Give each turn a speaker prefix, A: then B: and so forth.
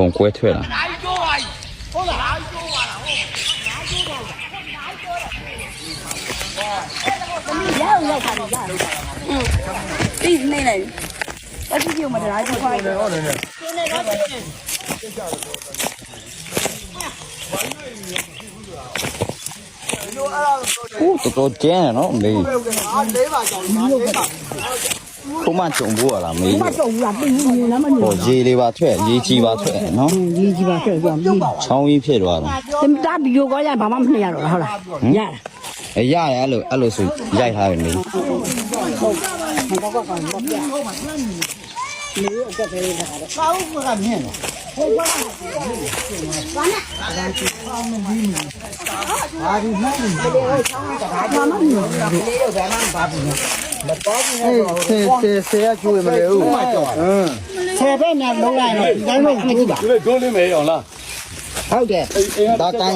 A: ပုံကွဲထွက်လာ
B: ရောက်ပါပြီလားပြီးနေလိုက်အကြည့်ကြည့်မတရားကြီးခွာတယ်ဟုတ်တယ်နည်း
A: တော်တော်ကျန်းနော်မေးခုမှကြုံဖို့ရလားမေး
B: မကြုံဘူးလားပြီးနေလားမနေ
A: ဟိုရေလေးပါထွက်ရေကြီးပါထွက်နော်
B: ကြီးကြီးပါဆက်ပြောပြီး
A: ချောင်းကြီးဖြစ်သွားတာ
B: တင်တာဗီဒီယိုကောရဘာမှမနှိရတော့ဟုတ်လားရ
A: ရတယ်အဲ့လိုဆိုရိုက်ထားတယ်မေး
B: ဟုတ်ကောကောကောမပြနေအကပဲလာတော့ကောင်းကမြင်ဟုတ်ပါဘာနဲ့ဘာဒီမှန်းတယ်ဟိုချောင်းကဘာမှမမြင်ဘူးလေတော့ဘာမှမပါဘူးမပေါ်ဘူးနဲ့
C: ဆေးကျွေးမလဲဦး
B: ဆယ်ပဲနဲ့လုံးလိုက်တော့ဒီတိုင်းလုံးကြည့်ပါ
C: ဒီလိုဒိုးလေးမေးအောင်လား
B: ဟုတ်တယ်
A: ဒါကန်